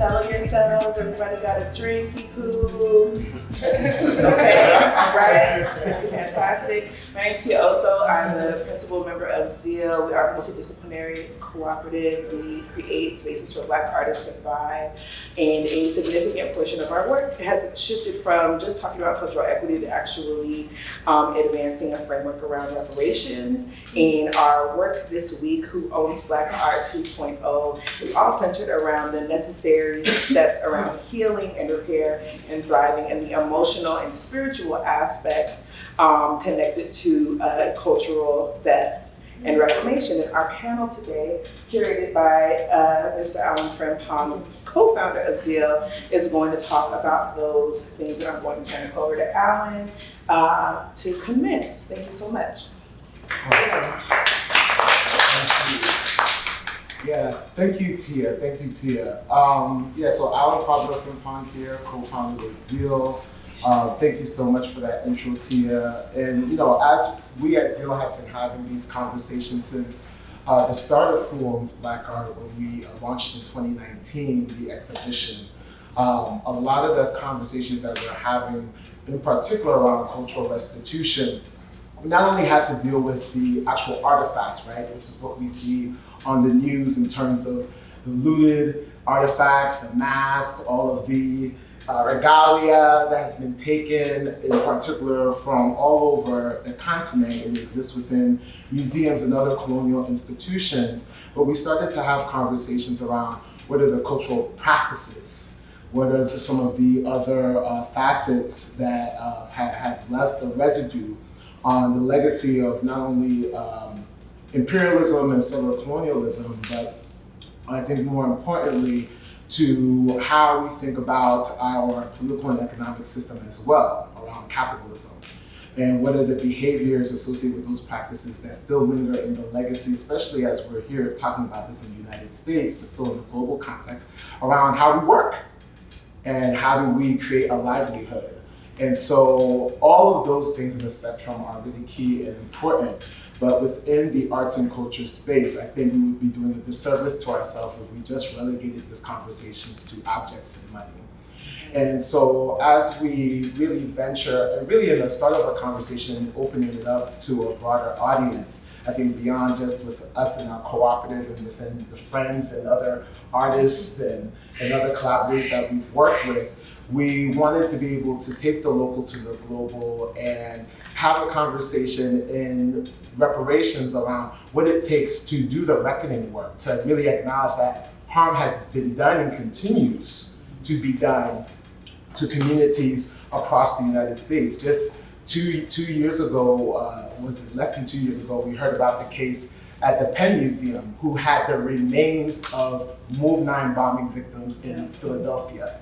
settle yourselves. Everybody got a drink, people. Okay, all right. Fantastic. My name is Yaa Asentewaa. I'm the principal member of ZEAL. We are a multidisciplinary cooperative. We create spaces for Black artists to thrive. And a significant portion of our work has shifted from just talking about cultural equity to actually advancing a framework around reparations. And our work this week, Who Owns Black Art 2.0, is all centered around the necessary steps around healing and repair and thriving and the emotional and spiritual aspects connected to cultural theft and reclamation. And our panel today, curated by Mr. Alan Frimpong, co-founder of ZEAL, is going to talk about those things. And I'm going to turn it over to Alan to commence. Thank you so much. Yeah, thank you, Tia. So Alan Frimpong here, co-founder of ZEAL. Thank you so much for that intro, Tia. And as we at ZEAL have been having these conversations since the start of Who Owns Black Art, when we launched in 2019, the exhibition, a lot of the conversations that we're having, in particular around cultural restitution, we not only had to deal with the actual artifacts, right, which is what we see on the news in terms of the looted artifacts, the masks, all of the regalia that has been taken, in particular from all over the continent. It exists within museums and other colonial institutions. But we started to have conversations around what are the cultural practices, what are some of the other facets that have left a residue on the legacy of not only imperialism and settler colonialism, but I think more importantly, to how we think about our political and economic system as well, around capitalism. And what are the behaviors associated with those practices that still linger in the legacy, especially as we're here talking about this in the United States, but still in the global context, around how we work and how do we create a livelihood. And so all of those things in the spectrum are really key and important. But within the arts and culture space, I think we would be doing a disservice to ourselves if we just relegated these conversations to objects and money. And so as we really venture, and really in the start of a conversation, opening it up to a broader audience, I think beyond just with us and our cooperative and within the friends and other artists and other collaborators that we've worked with, we wanted to be able to take the local to the global and have a conversation in reparations around what it takes to do the reckoning work, to really acknowledge that harm has been done and continues to be done to communities across the United States. Just two years ago, was it less than 2 years ago, we heard about the case at the Penn Museum who had the remains of Move 9 bombing victims in Philadelphia.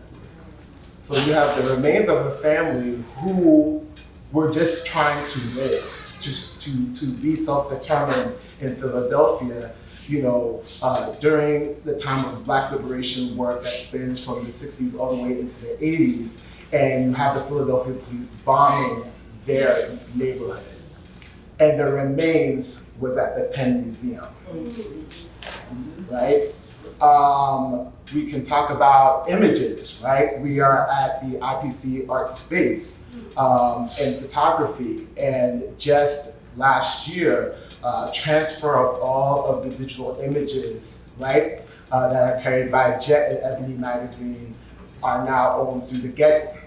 So you have the remains of a family who were just trying to live, just to be self-determined in Philadelphia, during the time of Black liberation work that spans from the 60s all the way into the 80s, and you have the Philadelphia police bombing their neighborhood. And the remains was at the Penn Museum, right? We can talk about images, right? We are at the IPC art space and photography, and just last year, transfer of all of the digital images, right, that are carried by Jet and Ebony magazine are now owned through the Getty.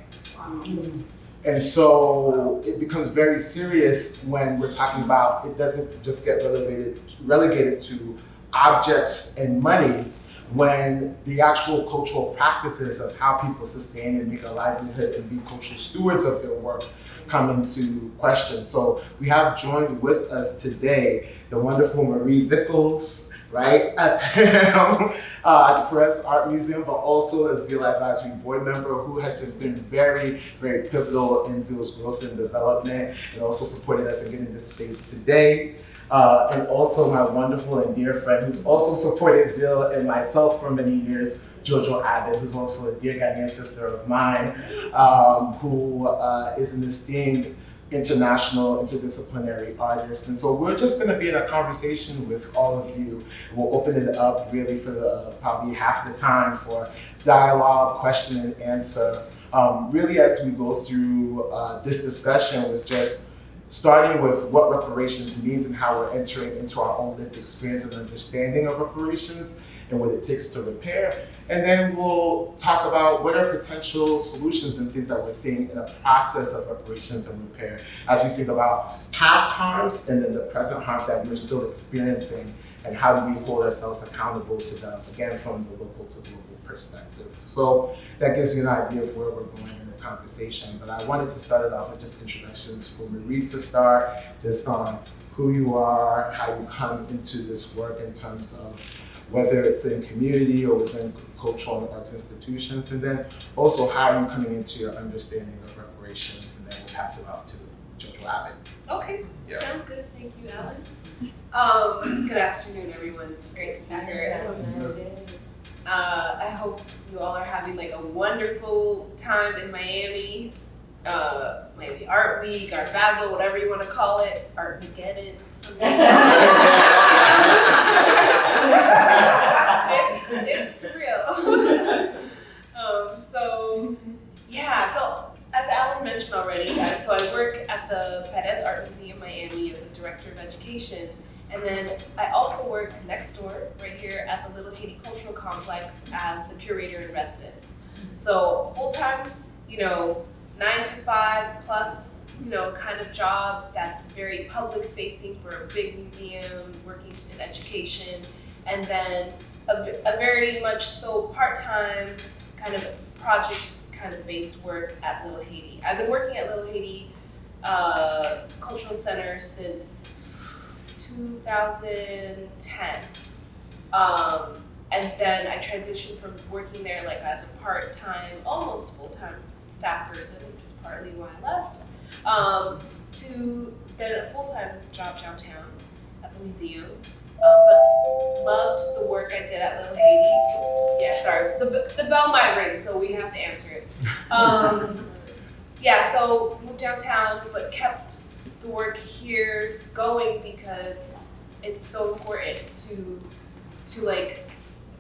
And so it becomes very serious when we're talking about, it doesn't just get relegated to objects and money, when the actual cultural practices of how people sustain and make a livelihood and be cultural stewards of their work come into question. So we have joined with us today the wonderful Marie Vickles, right, at the Perez Art Museum, but also a ZEAL Advisory Board member who has just been very, very pivotal in ZEAL's growth and development, and also supported us in getting this space today. And also my wonderful and dear friend who's also supported ZEAL and myself for many years, JOJO Abbott, who's also a dear Ghanaian sister of mine, who is an esteemed international, interdisciplinary artist. And so we're just gonna be in a conversation with all of you. We'll open it up really for probably half the time for dialogue, question and answer. Really as we go through this discussion was just starting with what reparations means and how we're entering into our own lived experience and understanding of reparations and what it takes to repair. And then we'll talk about what are potential solutions and things that we're seeing in the process of reparations and repair as we think about past harms and then the present harms that we're still experiencing, and how do we hold ourselves accountable to them, again, from the local to global perspective. So that gives you an idea of where we're going in the conversation. But I wanted to start it off with just introductions for Marie to start, just on who you are, how you come into this work in terms of whether it's in community or within cultural and arts institutions, and then also how are you coming into your understanding of reparations, and then we'll pass it off to JOJO Abbott. Okay, Yeah. Sounds good. Thank you, Alan. Good afternoon, everyone. It's great to be here. I hope you all are having like a wonderful time in Miami. Maybe Art Week, Art Basel, whatever you want to call it, Art Mageddon, something. it's real. So as Alan mentioned already, so I work at the Perez Art Museum Miami as the Director of Education. And then I also work next door, right here at the Little Haiti Cultural Complex as the curator in residence. So full-time, 9 to 5 plus, kind of job that's very public facing for a big museum, working in education. And then a very much so part-time kind of project kind of based work at Little Haiti. I've been working at Little Haiti Cultural Center since 2010. And then I transitioned from working there like as a part-time, almost full-time staff person, which is partly why I left, to then a full-time job downtown at the museum. But loved the work I did at Little Haiti. Yeah, sorry, the bell might ring, so we have to answer it. So moved downtown, but kept the work here going because it's so important to like,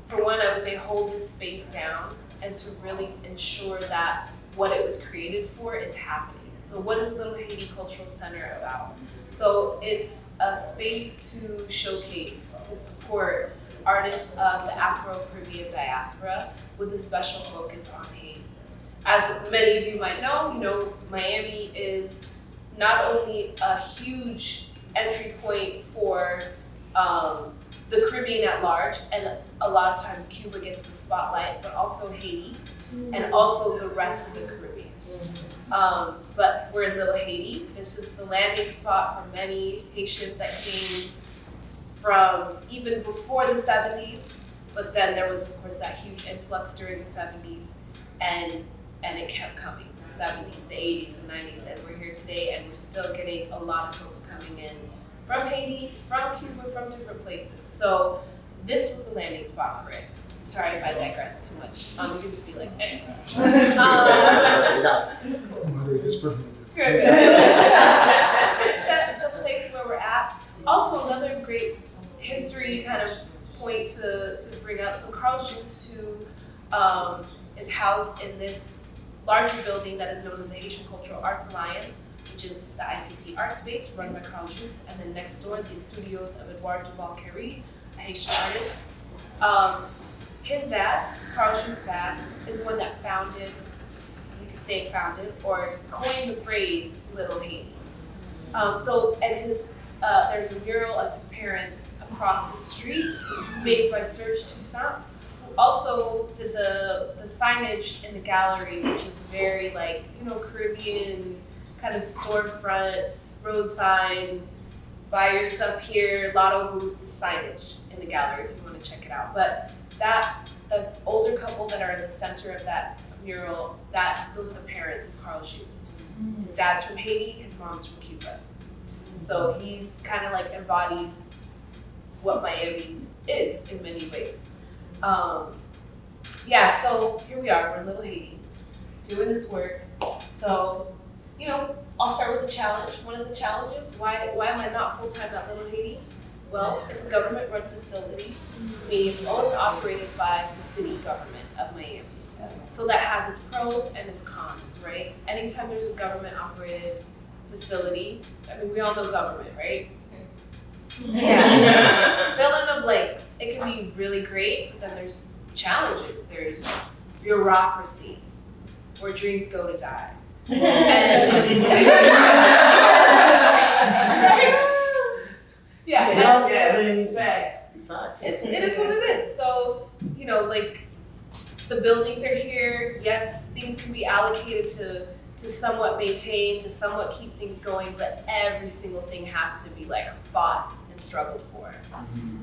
for one, I would say hold this space down and to really ensure that what it was created for is happening. So what is Little Haiti Cultural Center about? So it's a space to showcase, to support artists of the Afro-Caribbean diaspora with a special focus on Haiti. As many of you might know, Miami is not only a huge entry point for the Caribbean at large, and a lot of times Cuba gets the spotlight, but also Haiti, and also the rest of the Caribbean. But we're in Little Haiti. This was the landing spot for many Haitians that came from even before the 70s, but then there was, of course, that huge influx during the 70s, and it kept coming, the 70s, the 80s, and 90s, and we're here today, and we're still getting a lot of folks coming in from Haiti, from Cuba, from different places. So this was the landing spot for it. Sorry if I digress too much. You can just be like, hey. Moderator's privileges. This is set the place where we're at. Also, another great history kind of point to bring up. So Carl Juste is housed in this larger building that is known as the Haitian Cultural Arts Alliance, which is the IPC art space run by Carl Juste, and then next door, the studios of Edouard Duval-Carré, a Haitian artist. His dad, Carl Juste's dad, is the one that founded, you could say founded, or coined the phrase Little Haiti. There's a mural of his parents across the street made by Serge Toussaint, who also did the signage in the gallery, which is very Caribbean kind of storefront, road sign, buy your stuff here, lotto booth signage in the gallery if you want to check it out. But the older couple that are in the center of that mural, those are the parents of Carl Juste. His dad's from Haiti, his mom's from Cuba. So he's kind of like embodies what Miami is in many ways. So here we are, we're in Little Haiti, doing this work. So, you know, I'll start with the challenge. One of the challenges, why am I not full-time at Little Haiti? Well, it's a government-run facility, meaning it's owned and operated by the city government of Miami. So that has its pros and its cons, right? Anytime there's a government-operated facility, I mean, we all know government, right? Yeah. Fill in the blanks. It can be really great, but then there's challenges. There's bureaucracy, where dreams go to die. And Yes, facts. it is what it is. So, you know, like, the buildings are here. Yes, things can be allocated to somewhat maintain, to somewhat keep things going, but every single thing has to be like fought and struggled for,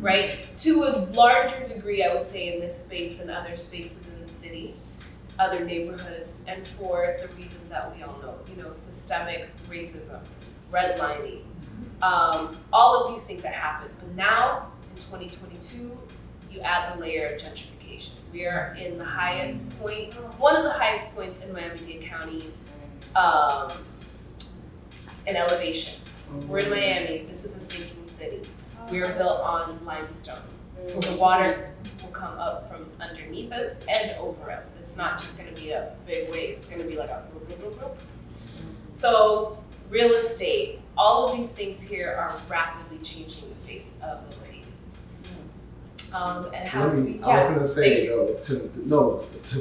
right? To a larger degree, I would say, in this space and other spaces in the city, other neighborhoods, and for the reasons that we all know, you know, systemic racism, redlining, all of these things that happen. But now, in 2022, you add the layer of gentrification. We are in the highest point, one of the highest points in Miami-Dade County in elevation. We're in Miami. This is a sinking city. We are built on limestone. So the water will come up from underneath us and over us. It's not just going to be a big wave. It's going to be like a boop, boop, boop, boop. So real estate, all of these things here are rapidly changing the face of the lady. And So how let do me, we, I was gonna say thank you. though, to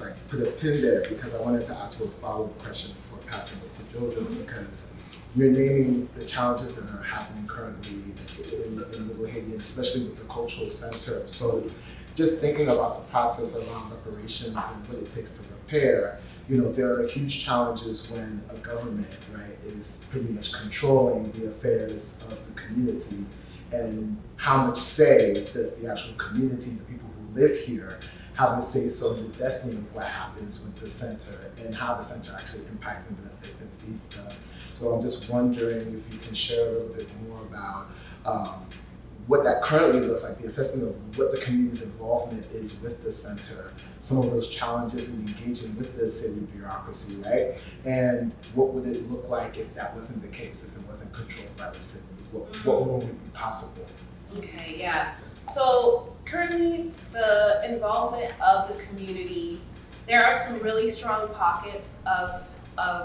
like put a pin there, because I wanted to ask you a follow-up question before passing it to JoJo, because you're naming the challenges that are happening currently in Little Haiti, especially with the cultural center. So just thinking about the process around reparations and what it takes to repair, you know, there are huge challenges when a government, right, is pretty much controlling the affairs of the community. And how much say does the actual community, the people who live here, have a say so in the destiny of what happens with the center and how the center actually impacts and benefits and feeds them. So I'm just wondering if you can share a little bit more about what that currently looks like, the assessment of what the community's involvement is with the center, some of those challenges in engaging with the city bureaucracy, right? And what would it look like if that wasn't the case, if it wasn't controlled by the city? What more would be possible? Okay, yeah. So currently, the involvement of the community, there are some really strong pockets of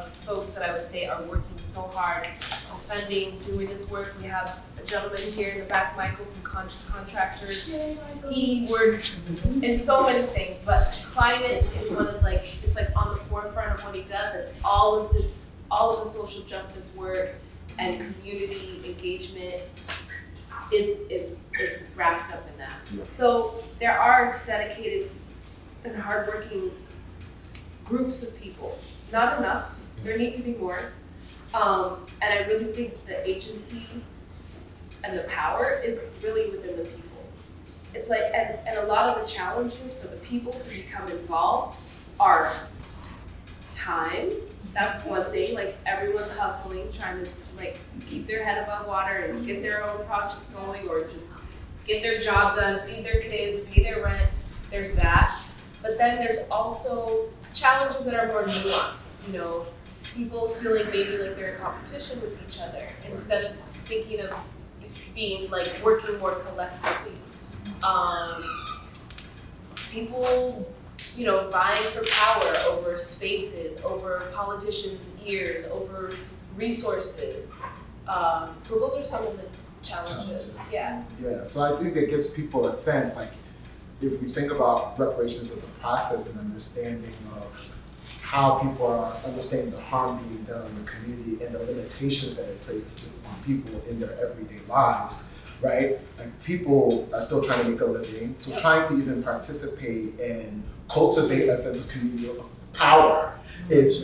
folks that I would say are working so hard, defending, doing this work. We have a gentleman here in the back, Michael from Conscious Contractors. He works in so many things, but climate is one of it's like on the forefront of what he does, and all of the social justice work and community engagement is wrapped up in that. Yeah. So there are dedicated and hardworking groups of people. Not enough. There need to be more. And I really think the agency and the power is really within the people. It's like, and a lot of the challenges for the people to become involved are time. That's one thing. Like, everyone's hustling, trying to keep their head above water and get their own projects going, or just get their job done, feed their kids, pay their rent. There's that. But then there's also challenges that are more nuanced, you know, people feeling maybe like they're in competition with each other instead of thinking of being working more collectively. People, you know, vying for power over spaces, over politicians' ears, over resources. So those are some of the challenges. Yeah. Yeah, so I think it gives people a sense, if we think about reparations as a process and understanding of how people are understanding the harm being done in the community and the limitations that it places on people in their everyday lives, right? People are still trying to make a living, so trying to even participate and cultivate a sense of community of power is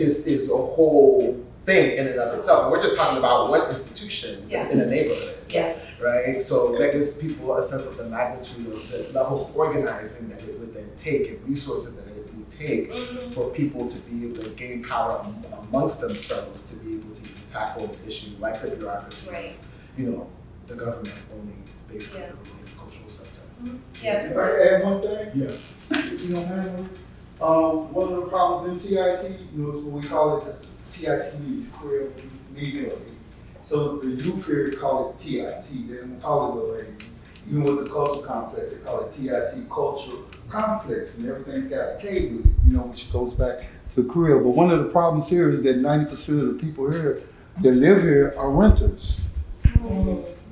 a whole thing in and of itself. And we're just talking about one institution in a neighborhood. Yeah. Right? So that gives people a sense of the magnitude of the level of organizing that it would then take and resources that it would take for people to be able to gain power amongst themselves to be able to even tackle an issue like the bureaucracy of, you know, the government owning basically the cultural center. Yes. If I could add one thing? Yeah. If you don't mind, one of the problems in TIT, you know, is what we call it TIT means queer media. So the youth here call it TIT, they don't call it Little Haiti. Even with the cultural complex, they call it TIT, cultural complex, and everything's got a K with it, which goes back to the Creole. But one of the problems here is that 90% of the people here that live here are renters.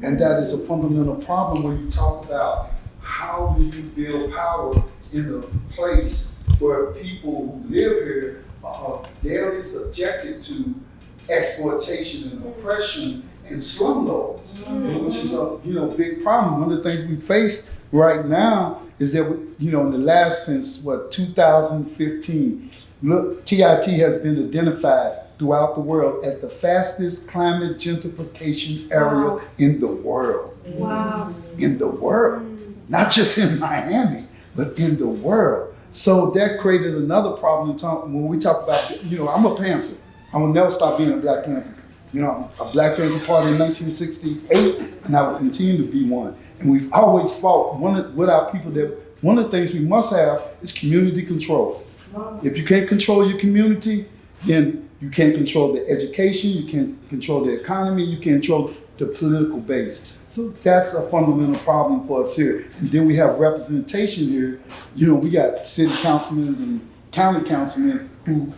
And that is a fundamental problem when you talk about how do you build power in a place where people who live here are daily subjected to exploitation and oppression and slumlords, which is a big problem. One of the things we face right now is that in the last since 2015, look, TIT has been identified throughout the world as the fastest climate gentrification area in the world. Wow. In the world, not just in Miami, but in the world. So that created another problem when we talk about, I'm a Panther. I will never stop being a Black Panther. A Black Panther Party in 1968, and I will continue to be one. And we've always fought with our people that one of the things we must have is community control. If you can't control your community, then you can't control the education, you can't control the economy, you can't control the political base. So that's a fundamental problem for us here. And then we have representation here. We got city councilmen and county councilmen who,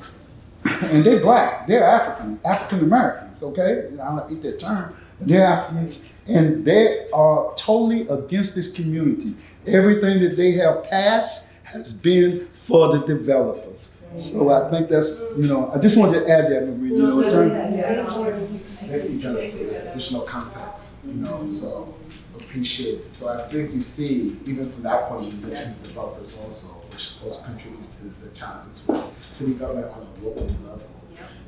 and they're Black, they're African Americans, okay? I don't hate that term, but they're Africans, and they are totally against this community. Everything that they have passed has been for the developers. So I think that's, I just wanted to add that, Marie, in terms. Thank you, Jennifer, for the additional context, so appreciate it. So I think you see, even from that point, you mentioned developers also, which also contributes to the challenges with city government on a local level.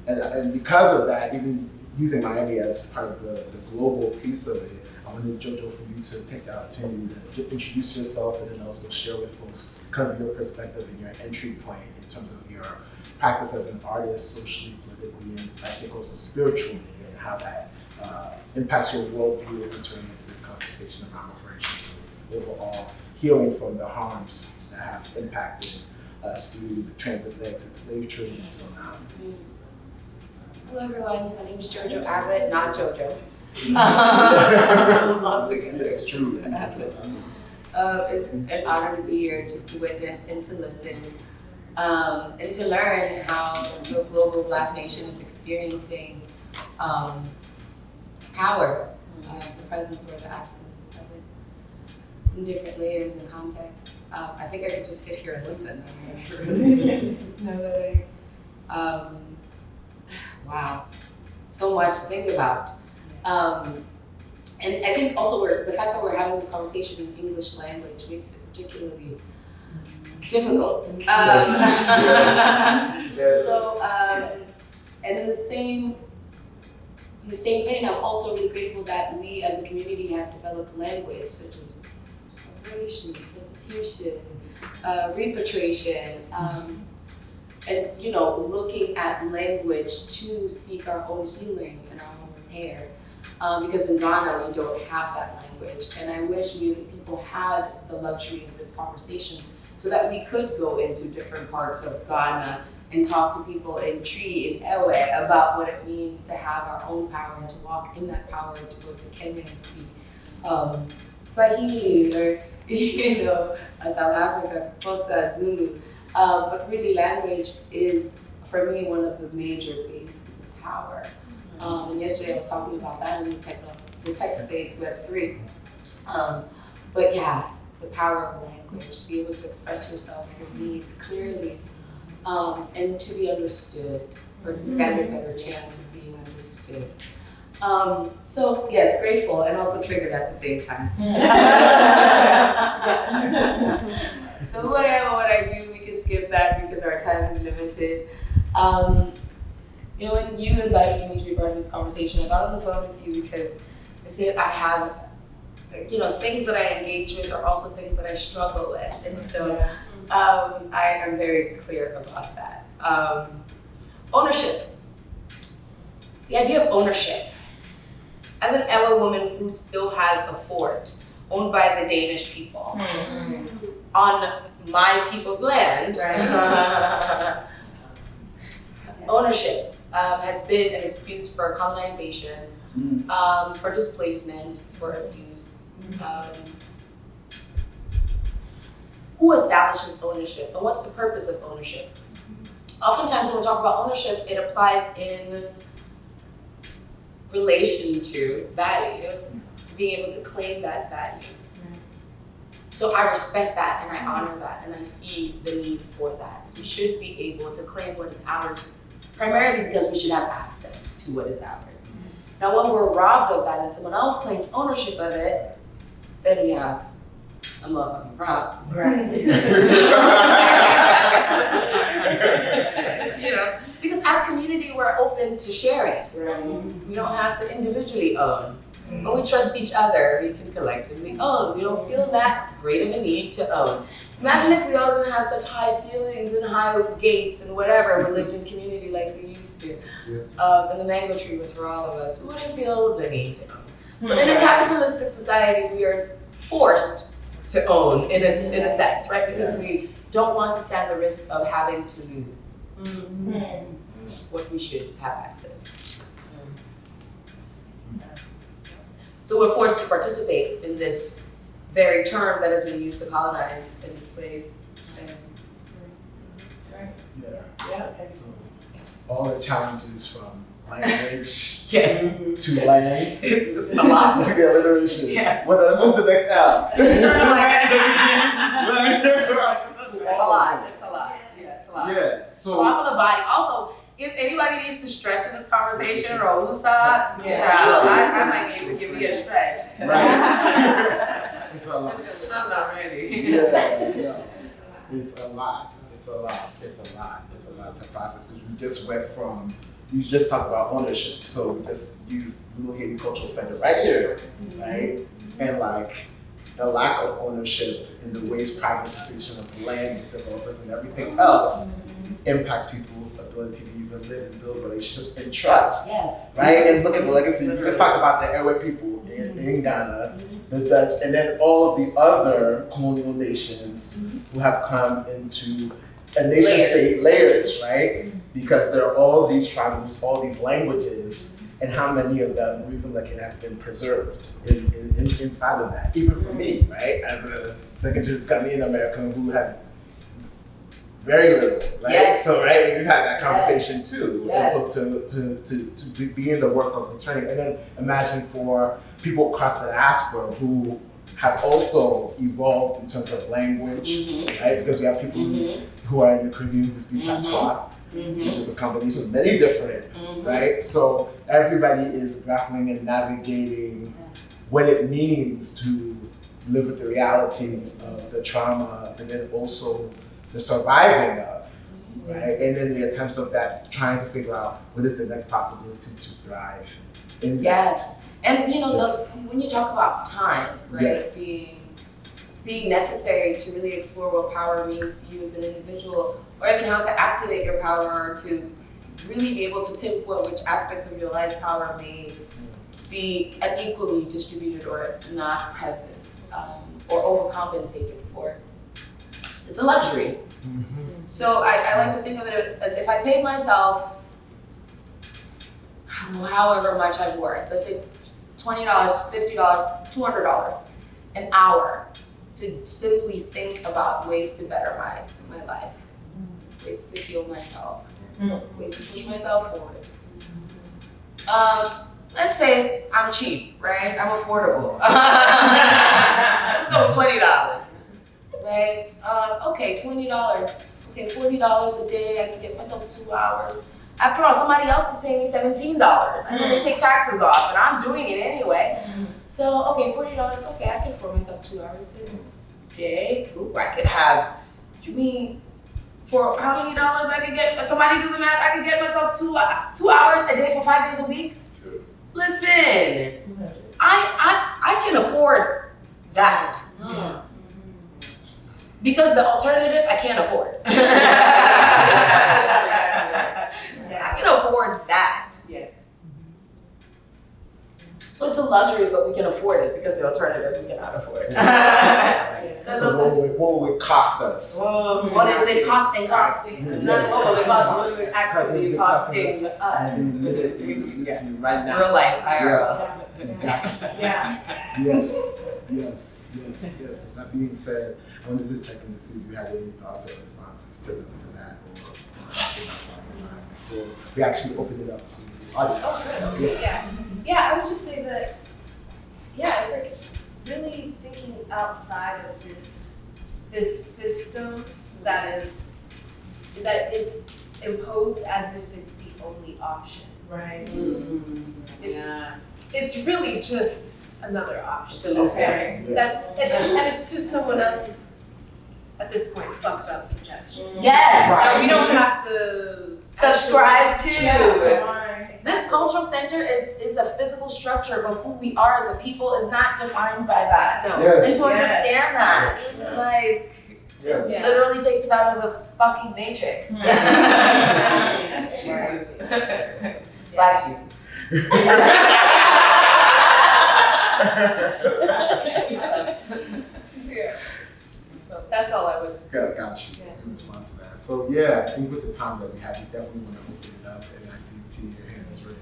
And because of that, even using Miami as part of the global piece of it, I wanted, JoJo, for you to take the opportunity to introduce yourself and then also share with folks kind of your perspective and your entry point in terms of your practice as an artist, socially, politically, and I think also spiritually, and how that impacts your worldview entering into this conversation around reparations and overall healing from the harms that have impacted us through the transatlantic slave trade and so on. Hello everyone, my name is JoJo Abbott, not JoJo. That's true. It's an honor to be here just to witness and to listen and to learn how the global Black nation is experiencing power, the presence or the absence of it in different layers and contexts. I think I could just sit here and listen. I really know that wow, so much to think about. And I think also the fact that we're having this conversation in English language makes it particularly difficult. So, and in the same vein, I'm also really grateful that we as a community have developed language such as reparations, restitution, repatriation, and looking at language to seek our own healing and our own repair. Because in Ghana, we don't have that language. And I wish we as a people had the luxury of this conversation so that we could go into different parts of Ghana and talk to people in Tree, in Ewe, about what it means to have our own power and to walk in that power, to go to Kenya and speak Swahili or South Africa, Xhosa, Zulu. But really language is, for me, one of the major bases of power. And yesterday I was talking about that in the tech space, Web3. But yeah, the power of language, to be able to express yourself, your needs clearly, and to be understood, or to stand a better chance of being understood. So yes, grateful and also triggered at the same time. So what I do, we can skip that because our time is limited. When you invited me to be part of this conversation, I got on the phone with you because I said I have, things that I engage with are also things that I struggle with. And so I am very clear about that. Ownership. The idea of ownership. As an Ewa woman who still has a fort owned by the Danish people on my people's land, ownership. has been an excuse for colonization, for displacement, for abuse. Who establishes ownership, and what's the purpose of ownership? Oftentimes when we talk about ownership, it applies in relation to value, being able to claim that value. So I respect that and I honor that and I see the need for that. We should be able to claim what is ours, primarily because we should have access to what is ours. Now when we're robbed of that and someone else claims ownership of it, then we have a motherfucking problem. Right. You know, because as community, we're open to sharing. Right. We don't have to individually own, but we trust each other. We can collectively own. We don't feel that great of a need to own. Imagine if we all didn't have such high ceilings and high gates and whatever, we lived in community like we used to. Yes. And the mango tree was for all of us. We wouldn't feel the need to own. So in a capitalistic society, we are forced to own in a sense, right? Because we don't want to stand the risk of having to lose what we should have access. So we're forced to participate in this very term that has been used to colonize and displace. Yeah. So all the challenges from language Yes, to land it's just a lot. to the alliteration. Yes. What's the next L? It's a lot. It's a lot. Yeah, it's a lot. Yeah. So So off of the body. Also, if anybody needs to stretch in this conversation or woosah, Yeah. child, I might need to give me a stretch. right. It's a lot. Because I'm not ready. Yeah. It's a lot. It's a lot. It's a lot. It's a lot to process because we just went from. You just talked about ownership, so we just used Little Haiti Cultural Center right here, right? And like the lack of ownership in the ways privatization of land, developers, and everything else impact people's ability to even live and build relationships and trust, Yes. right? And look at the legacy. You just talked about the Ewe people in Ghana, the Dutch, and then all of the other colonial nations who have come into a nation state layers, right? Because there are all these tribes, all these languages, and how many of them we're even looking at have been preserved inside of that. Even for me, right? As a second-generation Ghanaian American who had very little, right? Yes. So, right, we've had that conversation too. Yes. And so to be in the work of returning, and then imagine for people across the diaspora who have also evolved in terms of language, right? Because we have people who are in the Caribbean who speak Patois, which is a combination of many different, right? So everybody is grappling and navigating what it means to live with the realities of the trauma and then also the surviving of, right? And then the attempts of that, trying to figure out what is the next possibility to thrive in that. Yes. And you know, when you talk about time, right, being necessary to really explore what power means to you as an individual, or even how to activate your power, or to really be able to pinpoint which aspects of your life power may be unequally distributed or not present, or overcompensated for. It's a luxury. So I like to think of it as if I paid myself however much I'm worth, let's say $20, $50, $200 an hour, to simply think about ways to better my life, ways to heal myself, ways to push myself forward. Let's say I'm cheap, right? I'm affordable. Let's go with $20, right? Okay, $20. Okay, $40 a day, I can get myself 2 hours. After all, somebody else is paying me $17. I know they take taxes off, and I'm doing it anyway. So, okay, $40, okay, I can afford myself 2 hours a day. Ooh, I could have, you mean, for how many dollars I could get, somebody do the math, I could get myself 2 hours a day for 5 days a week? Sure. Listen, I can afford that. Because the alternative, I can't afford. I can afford that. Yes. So it's a luxury, but we can afford it because the alternative we cannot afford. So what will it cost us? What is it costing us? Not what will it cost, what is it actually costing us? Right now. Real life, IRL. Exactly. Yeah. Yes. That being said, I wanted to check in to see if you had any thoughts or responses to that, or something before we actually open it up to the audience. Oh, good. Yeah, I would just say that, it's like really thinking outside of this system that is imposed as if it's the only option. Right. It's really just another option. It's a loose Okay. It's just someone else's, at this point, fucked up suggestion. Yes. We don't have to Subscribe to. Right. This cultural center is a physical structure, but who we are as a people is not defined by that. No. Yes. And to understand that, like, Yes. Yeah. literally takes us out of the fucking matrix. Black Jesus. So that's all I would. Got you in response to that. So yeah, I think with the time that we have, we definitely want to open it up, and I see T, your hand is raised.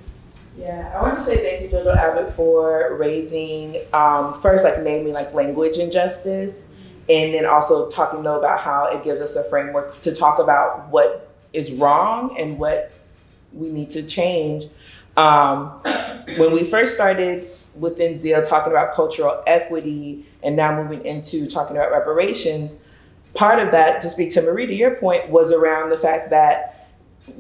Yeah, I want to say thank you, JoJo Abbott, for raising, first, like naming like language injustice, and then also talking though about how it gives us a framework to talk about what is wrong and what we need to change. When we first started within ZEAL talking about cultural equity and now moving into talking about reparations, part of that, to speak to Marie, to your point, was around the fact that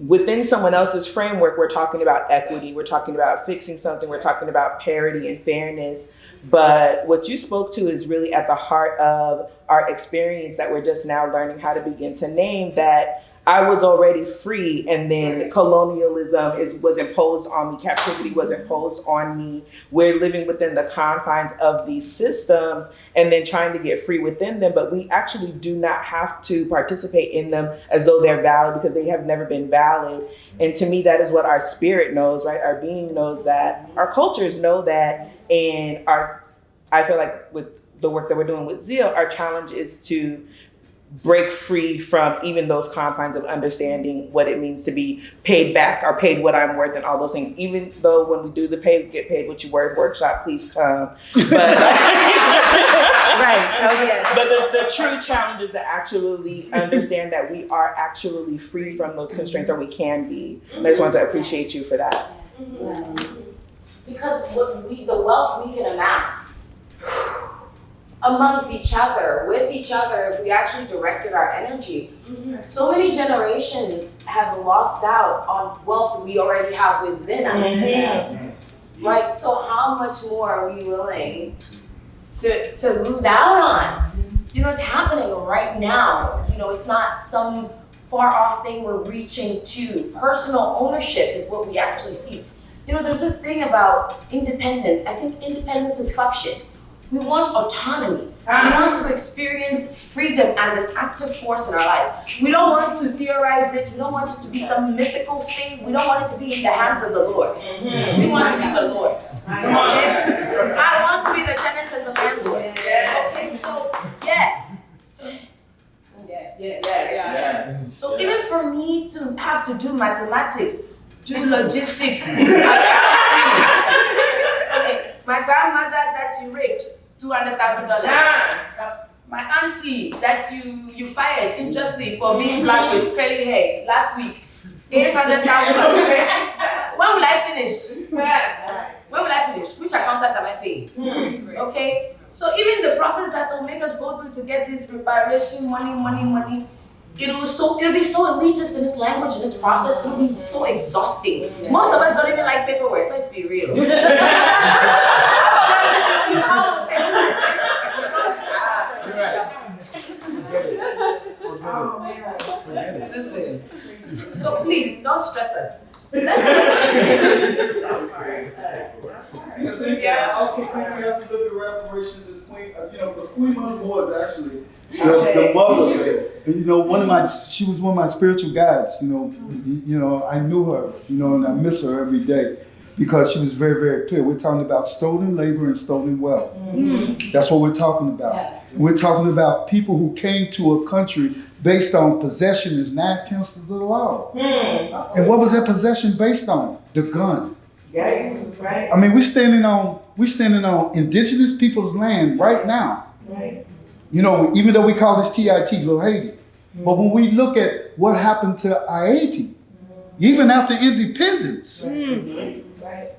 within someone else's framework, we're talking about equity, we're talking about fixing something, we're talking about parity and fairness. But what you spoke to is really at the heart of our experience that we're just now learning how to begin to name, that I was already free, and then colonialism was imposed on me, captivity was imposed on me. We're living within the confines of these systems and then trying to get free within them, but we actually do not have to participate in them as though they're valid because they have never been valid. And to me, that is what our spirit knows, right? Our being knows that, our cultures know that, and I feel like with the work that we're doing with ZEAL, our challenge is to break free from even those confines of understanding what it means to be paid back or paid what I'm worth and all those things. Even though when we do the get paid what you worth workshop, please come. But right. Oh, yeah. But the true challenge is to actually understand that we are actually free from those constraints, or we can be. And I just want to appreciate you for that. Yes. Because the wealth we can amass amongst each other, with each other, if we actually directed our energy. So many generations have lost out on wealth we already have within us. Right? So how much more are we willing to lose out on? You know, it's happening right now. You know, it's not some far off thing we're reaching to. Personal ownership is what we actually see. You know, there's this thing about independence. I think independence is fuck shit. We want autonomy. We want to experience freedom as an active force in our lives. We don't want to theorize it. We don't want it to be some mythical thing. We don't want it to be in the hands of the Lord. We want to be the Lord. I want to be the tenant and the landlord. Okay, so yes. So even for me to have to do mathematics, do logistics, okay, my grandmother that you raped, $200,000. My auntie that you fired unjustly for being black with curly hair last week, $800,000. When will I finish? When will I finish? Which accountant am I paying? Okay? So even the process that will make us go through to get this reparation money, it'll be so elitist in its language and its process, it'll be so exhausting. Most of us don't even like paperwork, let's be real. Listen, so please don't stress us. I also think we have to look at reparations as Queen, because Queen Ndumbe is actually the mother. She was one of my spiritual guides. I knew her, and I miss her every day. because she was very, very clear. We're talking about stolen labor and stolen wealth. That's what we're talking about. Yeah. We're talking about people who came to a country based on possession is 9/10 of the law. And what was that possession based on? The gun. Yeah, right, I mean, we're standing on indigenous people's land right now. right. You know, even though we call this TIT, Little Haiti. But when we look at what happened to Haiti, even after independence, Right.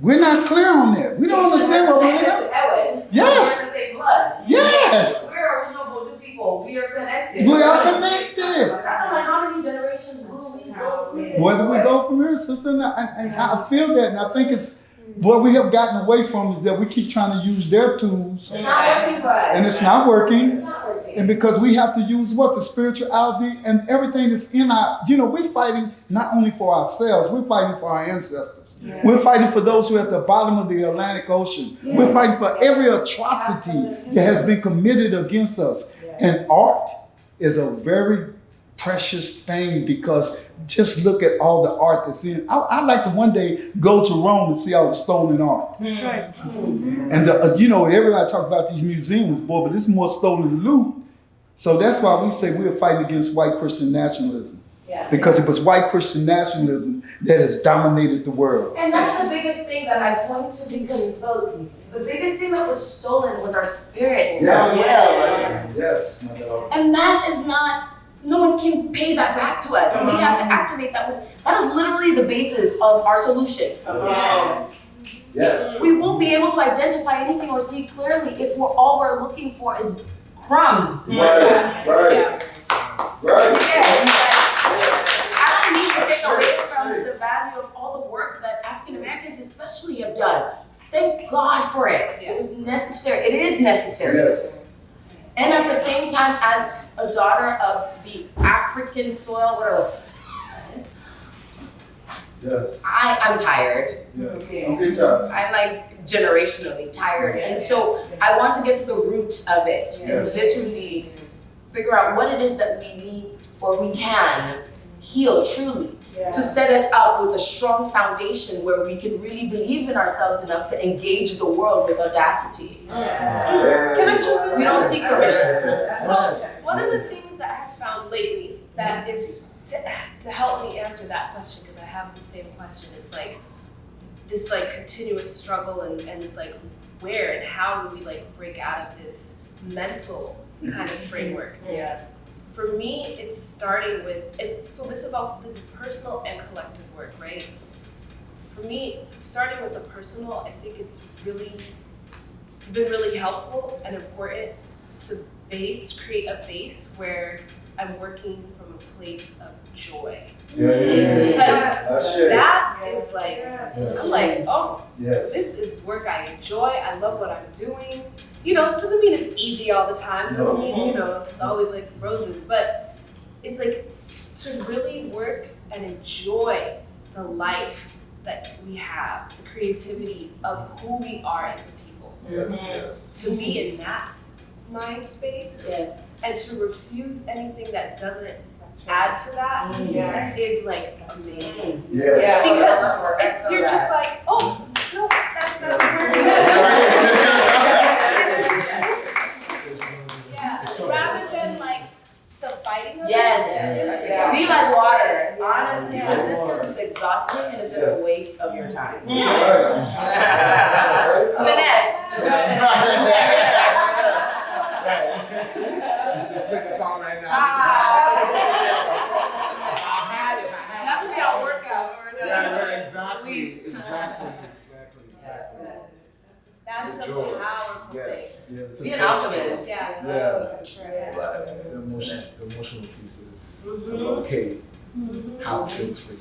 we're not clear on that. We don't understand what we're doing. Yes. We're the same blood. Yes. We're original Vodou people. We are connected. We are connected. That's like how many generations will we go through this? Where do we go from here, sister? And I feel that, and I think it's what we have gotten away from is that we keep trying to use their tools, It's not working for us. and it's not working. It's not working. And because we have to use what? The spirituality and everything that's in our, we're fighting not only for ourselves, we're fighting for our ancestors. Yeah. We're fighting for those who are at the bottom of the Atlantic Ocean. Yes. We're fighting for every atrocity that has been committed against us. And art is a very precious thing because just look at all the art that's in. I'd like to one day go to Rome and see all the stolen art. That's right. And everybody talks about these museums, boy, but it's more stolen loot. So that's why we say we're fighting against white Christian nationalism. Yeah. Because it was white Christian nationalism that has dominated the world. And that's the biggest thing that I point to because the biggest thing that was stolen was our spirit, our will. Yes, my dog. And that is not, no one can pay that back to us. And we have to activate that. That is literally the basis of our solution. Yes. We won't be able to identify anything or see clearly if all we're looking for is crumbs. Right. I don't need to take away from the value of all the work that African Americans especially have done. Thank God for it. It was necessary. It is necessary. Yes. And at the same time, as a daughter of the African soil, Yes. I'm tired. Yes. I'm like generationally tired. And so I want to get to the root of it and literally figure out what it is that we need or we can heal truly to set us up with a strong foundation where we can really believe in ourselves enough to engage the world with audacity. Can I jump in? We don't seek permission. So one of the things that I have found lately that is to help me answer that question, because I have the same question, it's like this like continuous struggle and it's like where and how do we like break out of this mental kind of framework? Yes. For me, it's starting with this is personal and collective work, right? For me, starting with the personal, I think it's been really helpful and important to create a base where I'm working from a place of joy. Because that is like, I'm like, oh, this is work I enjoy. I love what I'm doing. It doesn't mean it's easy all the time. It doesn't mean, it's always like roses. But it's like to really work and enjoy the life that we have, the creativity of who we are as a people. To be in that mind space and to refuse anything that doesn't add to that is like amazing. Because you're just like, oh, no, that's not rather than like the fighting of it. Be like water. Honestly, resistance is exhausting and it's just a waste of your time. Finesse. Let's put this on right now. Not to be a workout or Exactly. That is a Joy. powerful Yes. thing. Be an alchemist. The emotional pieces to locate how it feels for you.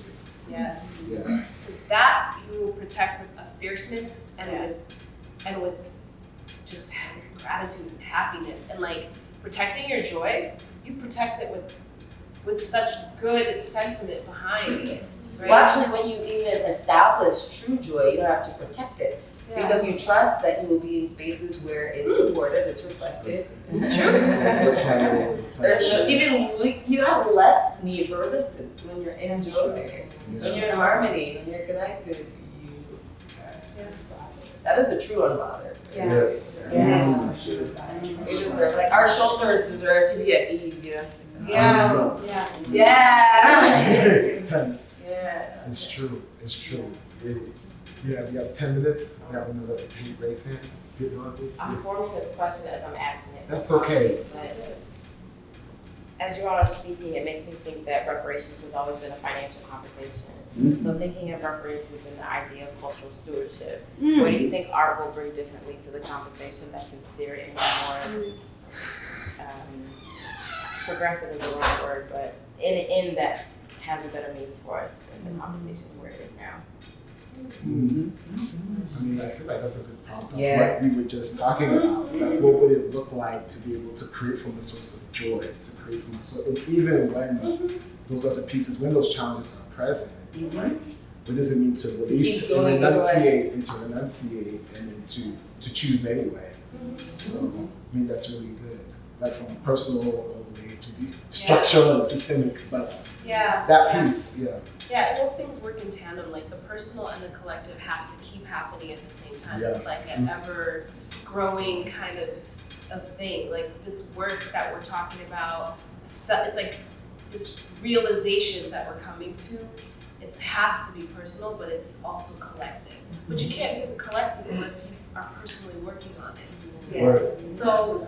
Yes. Yeah. That you will protect with a fierceness and with just gratitude and happiness and like protecting your joy. You protect it with such good sentiment behind it. Right? Well, actually, when you even establish true joy, you don't have to protect it. Because you trust that you will be in spaces where it's supported, it's reflected. You have less need for resistance when you're in joy, when you're in harmony, when you're connected. That is a true unbothered. Yeah. We deserve, like, our shoulders deserve to be at ease, you know? Yeah. Yeah. Tense. Yeah. It's true. It's true. Yeah, we have 10 minutes. We have another raise hand. I'm forming this question as I'm asking it. That's okay. But as you all are speaking, it makes me think that reparations has always been a financial conversation. Mm-hmm. So thinking of reparations and the idea of cultural stewardship, what do you think art will bring differently to the conversation that can steer it in a more progressive is the wrong word, but in that has a better means for us in the conversation where it is now? Mm-hmm. I mean, I feel like that's a good prompt of Yeah. what we were just talking about. Like, what would it look like to be able to create from a source of joy, to create from a source, and even when those other pieces, when those challenges are present, right? What does it mean to release keep going and renunciate, and then to choose anyway? So, I mean, that's really good. Like from personal all the way to the structural and systemic, but that piece, Yeah, and those things work in tandem, like the personal and the collective have to keep happening at the same time. Yeah. It's like an ever growing kind of thing. Like this work that we're talking about, it's like this realizations that we're coming to. It has to be personal, but it's also collective. But you can't do the collective unless you are personally working on it. Right. So,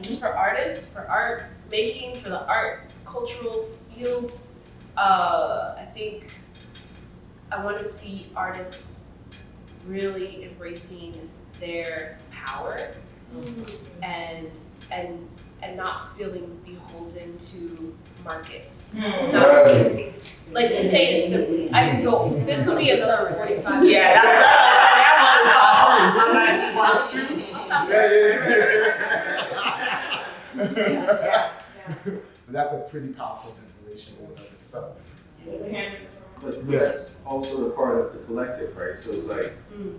just for artists, for art making, for the art cultural fields, I think I want to see artists really embracing their power and not feeling beholden to markets. Not like to say it simply, I could go. This would be another 45. Yeah, But that's a pretty powerful declaration in and of itself. But that's also the part of the collective, right? So it's like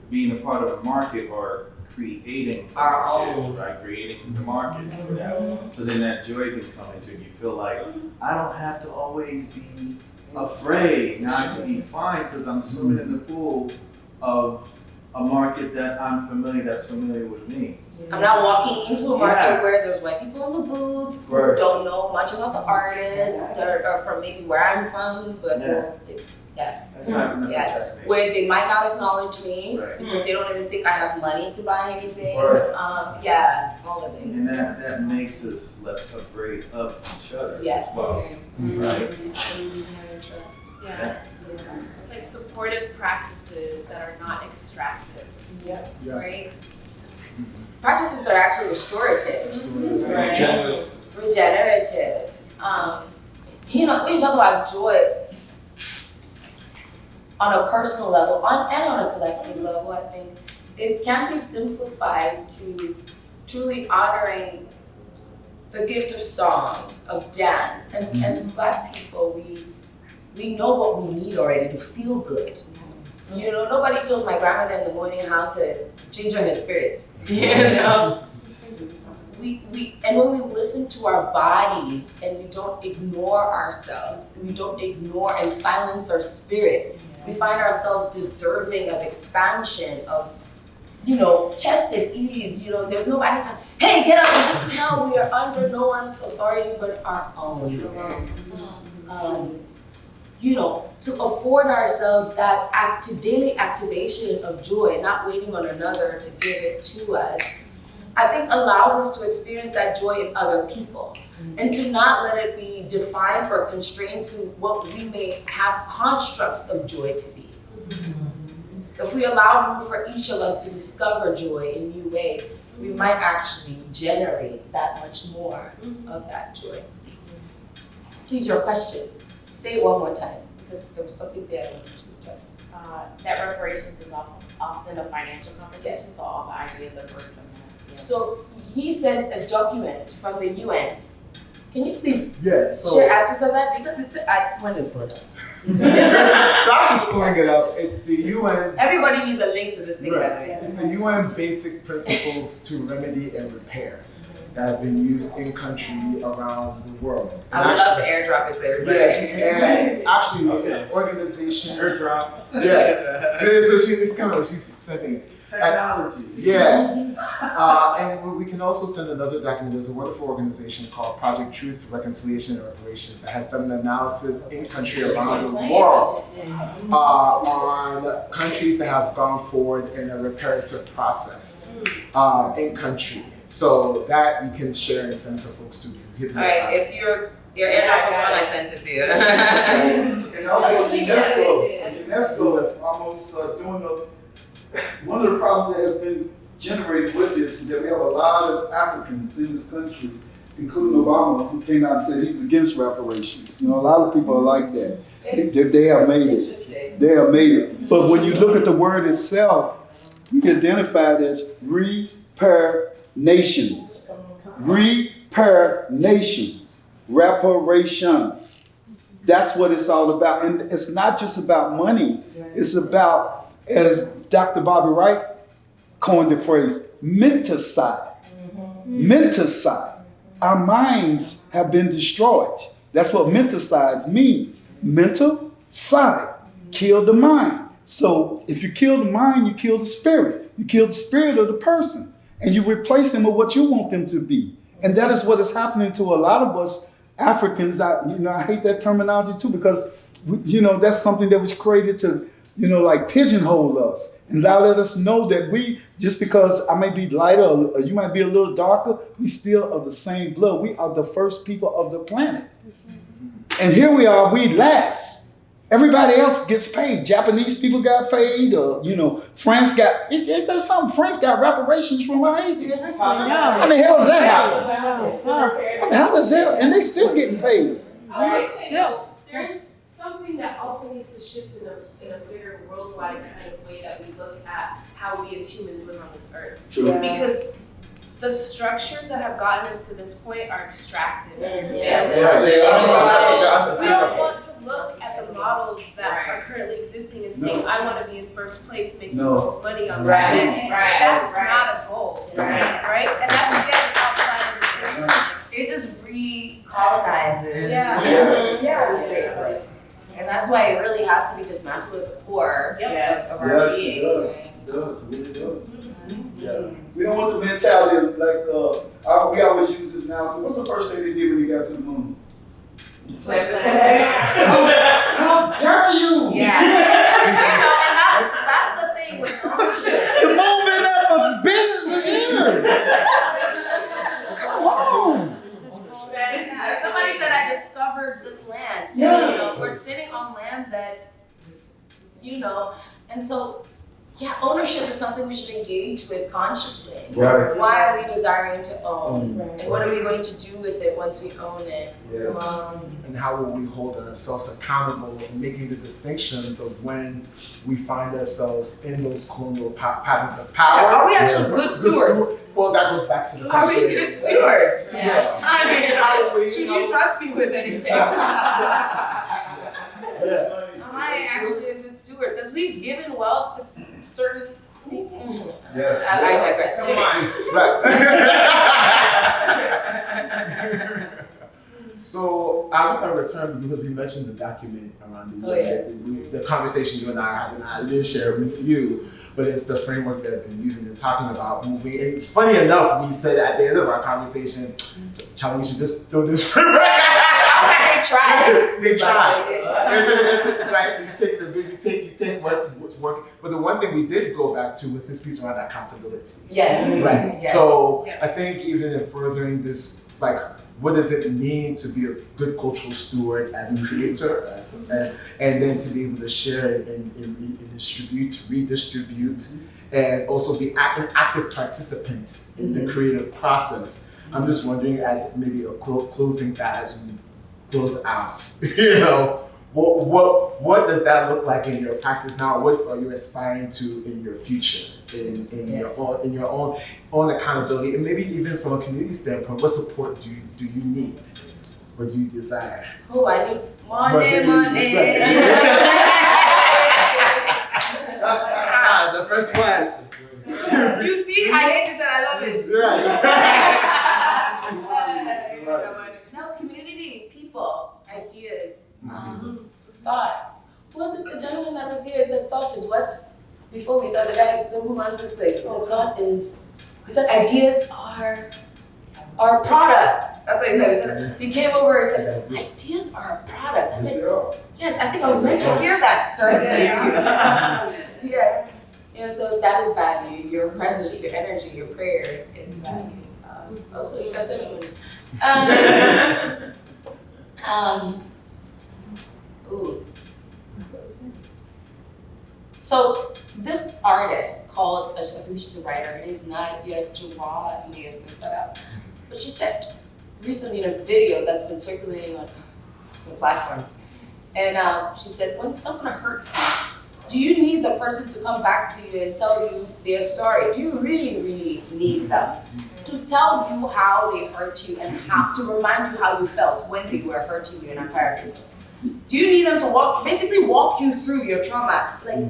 being a part of a market or creating Our market, own. right? Creating the market for that. So then that joy can come into it. You feel like I don't have to always be afraid. Now I can be fine because I'm swimming in the pool of a market that I'm familiar, that's familiar with me. I'm not walking into a market Yeah. where there's white people in the booth who Right. don't know much about the artists or are from maybe where I'm from, but Yeah. yes. That's not Yes, that makes- where they might not acknowledge me Right. because they don't even think I have money to buy anything. Right. All the things. And that makes us less afraid of each other. Yes. Well, right? Inherent trust. Yeah. It's like supportive practices that are not extractive, Yeah. right? Practices that are actually restorative, right? Regenerative. Regenerative. When you talk about joy on a personal level and on a collective level, I think it can be simplified to truly honoring the gift of song, of dance. As Black people, we know what we need already to feel good. You know, nobody told my grandmother in the morning how to ginger her spirit. You know, and when we listen to our bodies and we don't ignore ourselves, we don't ignore and silence our spirit, we find ourselves deserving of expansion, of, chest at ease. There's nobody to, hey, get up. No, we are under no one's authority but our own. To afford ourselves that daily activation of joy, not waiting on another to give it to us, I think allows us to experience that joy in other people and to not let it be defined or constrained to what we may have constructs of joy to be. If we allow room for each of us to discover joy in new ways, we might actually generate that much more of that joy. Please, your question. Say it one more time, because there was something there I wanted to address. That reparations is often a financial conversation, Yes. so all the ideas are birthed from that. Yeah. So he sent a document from the UN. Can you please Yeah, so share aspects of that? Because I want to put it up. so I was pulling it up. It's the UN. Everybody needs a link to this thing, by the way. Right. It's the UN Basic Principles to Remedy and Repair. that has been used in country around the world. I would love to airdrop it to everybody. Yeah, and actually, an organization. Airdrop. Yeah. So she's sending it. Technology. Yeah. And we can also send another document. There's a wonderful organization called Project Truth, Reconciliation, and Reparations that has done an analysis in country around the world on countries that have gone forward in a reparative process in country. So that we can share and send to folks to hit me All right, up. if your airdrop was on, I sent it to you. And also UNESCO is almost doing one of the problems that has been generated with this is that we have a lot of Africans in this country, including Obama, who came out and said he's against reparations. You know, a lot of people are like that. They have made it. They have made it. But when you look at the word itself, we identify it as reparations. Reparations. Reparations. That's what it's all about. And it's not just about money. It's about, as Dr. Bobby Wright coined the phrase, menticide. Menticide. Our minds have been destroyed. That's what menticides means. Mental side. Kill the mind. So if you kill the mind, you kill the spirit. You kill the spirit of the person. And you replace them with what you want them to be. And that is what is happening to a lot of us Africans. I hate that terminology too, because that's something that was created to like pigeonhole us and let us know that we, just because I may be lighter or you might be a little darker, we still are the same blood. We are the first people of the planet. And here we are, we last. Everybody else gets paid. Japanese people got paid, France got, that's something, France got reparations from Haiti. How the hell does that happen? How the hell is that? And they still getting paid. Still. There's something that also needs to shift in a bigger worldwide kind of way that we look at how we as humans live on this earth. True. Because the structures that have gotten us to this point are extractive. We don't want to look at the models that are currently existing and saying, I want to be in first place making the most money on this planet. That's not a goal, right? And that's again outside of the system. It just recolonizes. Yeah. And that's why it really has to be dismantled at the core of our being. It does. It really does. Yeah. We don't want the mentality of like, we always use this now. So what's the first thing they did when they got to the moon? How dare you? Yeah. And that's the thing with The moon been there for billions of years. Come on. somebody said I discovered this land. Yes. We're sitting on land that, and so ownership is something we should engage with consciously. Right. Why are we desiring to own? And what are we going to do with it once we own it? Yes. And how will we hold ourselves accountable in making the distinctions of when we find ourselves in those colonial patterns of power? Are we actually good stewards? Well, that goes back to the Are question. we good stewards? Yeah. I mean, should you trust me with anything? Am I actually a good steward? Because we've given wealth to certain people. Yes. I digress. Come on. Right. So I'm going to return because we mentioned the document around the US. The conversation you and I are having, I did share with you, but it's the framework that I've been using and talking about moving. And funny enough, we said at the end of our conversation, Charlie, we should just throw this framework. I was like, They tried. Right, so you take the good, you take what's working. But the one thing we did go back to was this piece around accountability. Yes. Right. Yes. So I think even in furthering this, like, what does it mean to be a good cultural steward as a creator, and then to be able to share it and distribute, redistribute, and also be an active participant in the creative process. I'm just wondering, as maybe a closing that as we close out, what does that look like in your practice now? What are you aspiring to in your future, in your own accountability, and maybe even from a community standpoint? What support do you need, or do you desire? Oh, I need money. The first one. You see, I hate it and I love it. thought. Who was it, the gentleman that was here said thought is what? Before we started, the guy who runs this place, he said thought is, he said ideas are product. That's what he said. He said, he came over and said, ideas are a product. I said, yes, I think I was meant to hear that, sir. Thank you. Yes. You know, so that is value. Your presence, your energy, your prayer is value. Also, you guys said it. Ooh. So this artist called, I think she's a writer, her name's Nadia Jawad, may have messed that up. But she said recently in a video that's been circulating on the platforms, and she said, when someone hurts you, do you need the person to come back to you and tell you they're sorry? Do you really, really need them to tell you how they hurt you and how to remind you how you felt when they were hurting you? And I'm paraphrasing. Do you need them to basically walk you through your trauma? Like,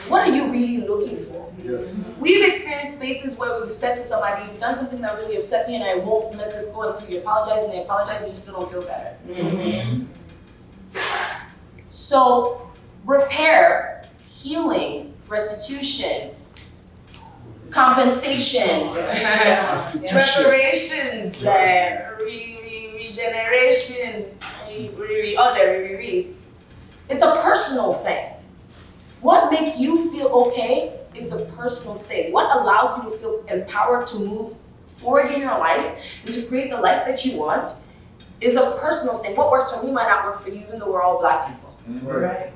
what are you really looking for? Yes. We've experienced spaces where we've said to somebody, you've done something that really upset me and I won't let this go until you apologize, and they apologize and you still don't feel better. Mm-hmm. So repair, healing, restitution, compensation, reparations, regeneration, it's a personal thing. What makes you feel okay is a personal thing. What allows you to feel empowered to move forward in your life and to create the life that you want is a personal thing. What works for me might not work for you, even though we're all Black people. Right.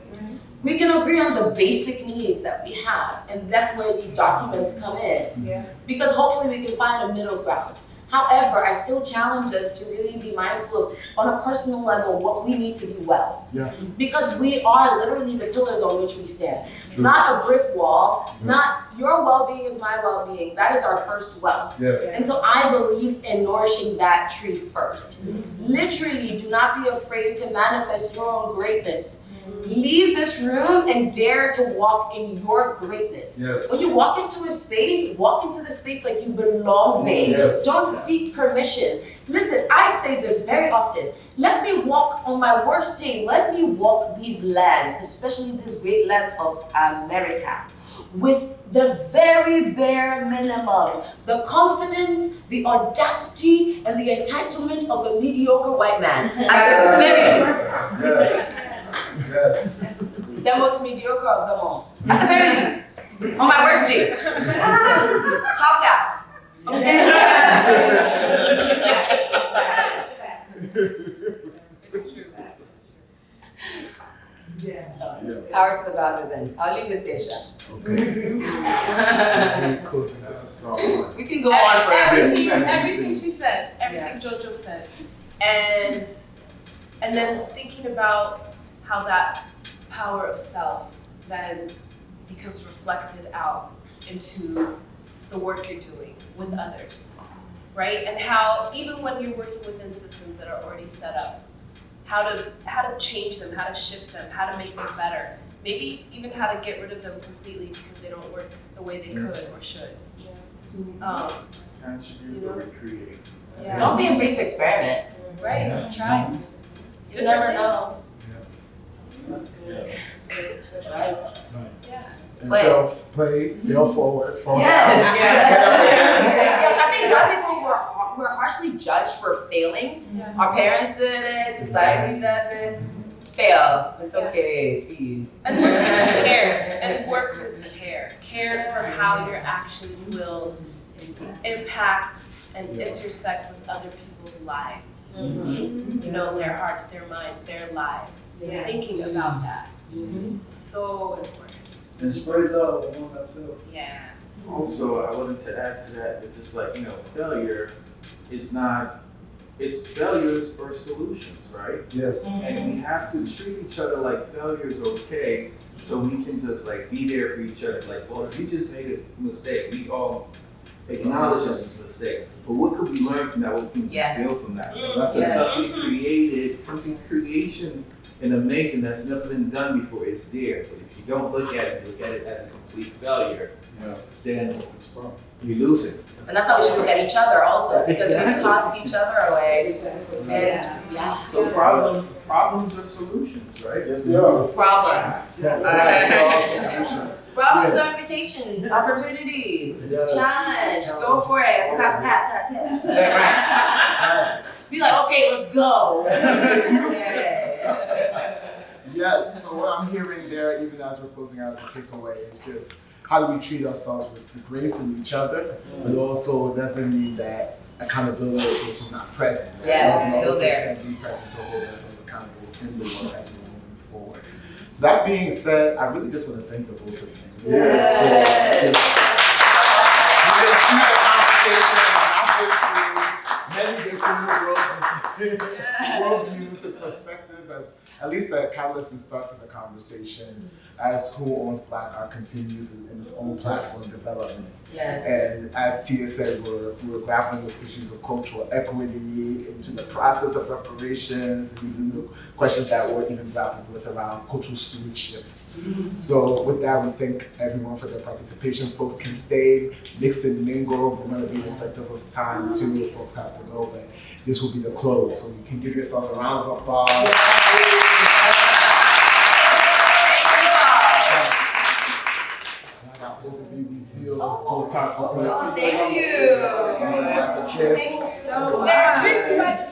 We can agree on the basic needs that we have, and that's where these documents come in. Yeah. Because hopefully we can find a middle ground. However, I still challenge us to really be mindful of, on a personal level, what we need to be well. Yeah. Because we are literally the pillars on which we stand. True. Not a brick wall, not your well-being is my well-being. That is our first wealth. Yes. And so I believe in nourishing that tree first. Literally, do not be afraid to manifest your own greatness. Leave this room and dare to walk in your greatness. Yes. When you walk into a space, walk into the space like you belong there. Yes. Don't seek permission. Listen, I say this very often. Let me walk on my worst day. Let me walk these lands, especially this great land of America, with the very bare minimum, the confidence, the audacity, and the entitlement of a mediocre white man. At the very least. Yes. Yes. The most mediocre of them all. At the very least. On my worst day. Cop out. Okay? It's true. So, powers to the God within. I'll leave it there, Sha. We can go on forever. Everything she said, everything JoJo said. And then thinking about how that power of self then becomes reflected out into the work you're doing with others, right? And how even when you're working within systems that are already set up, how to change them, how to shift them, how to make them better. Maybe even how to get rid of them completely because they don't work the way they could or should. Contribute or recreate. Yeah. Don't be afraid to experiment. Right? Yeah. Try. You never know. Yeah. Play, fail forward. Yes. Yeah. Yes, I think Black people we're harshly judged for failing. Yeah. Our parents did it, society does it. Fail. It's okay, please. And work with care. And work with care. Care for how your actions will impact and intersect with other people's lives. Mm-hmm. You know, their hearts, their minds, their lives. Yeah. Thinking about that. Mm-hmm. So important. And spread love among ourselves. Yeah. Also, I wanted to add to that, it's just like, failure is not, failures are solutions, right? Yes. And we have to treat each other like failure is okay, so we can just like be there for each other. Like, well, if you just made a mistake, we all acknowledge that it's a mistake. But what could we learn from that? What can we Yes. build from that? That's So Yes. something created, something creation and amazing that's never been done before is there. But if you don't look at it, look at it as a complete failure, then you lose it. And that's how we should look at each other also, because we Exactly. toss each other away. Exactly. And yeah. So problems problems are solutions, right? Yes, they are. Problems. Yeah, so also solutions. Problems are invitations, opportunities, Yes. challenge, go for it. Pat, pat, pat, pat. Right. Be like, okay, let's go. Yes, so what I'm hearing there, even as we're closing out as a takeaway, is just how do we treat ourselves with the grace in each other, but also it doesn't mean that accountability is also not present. Right? Yes, it's still All there. can be present to hold ourselves accountable in the work as we're moving forward. So that being said, I really just want to thank the both of you. Yes. Many different worldviews and perspectives as at least the catalyst and start to the conversation as Who Owns Black Art continues in its own platform development. Yes. And as Tia said, we're grappling with issues of cultural equity into the process of reparations and even the questions that we're even grappling with around cultural stewardship. So with that, we thank everyone for their participation. Folks can stay, mix and mingle. We're going to be respectful of time too if folks have to go, but this will be the close. So you can give yourselves a round of applause. I got both of you these ZEAL postcard booklets. Thank you. As a gift. Thank you so much.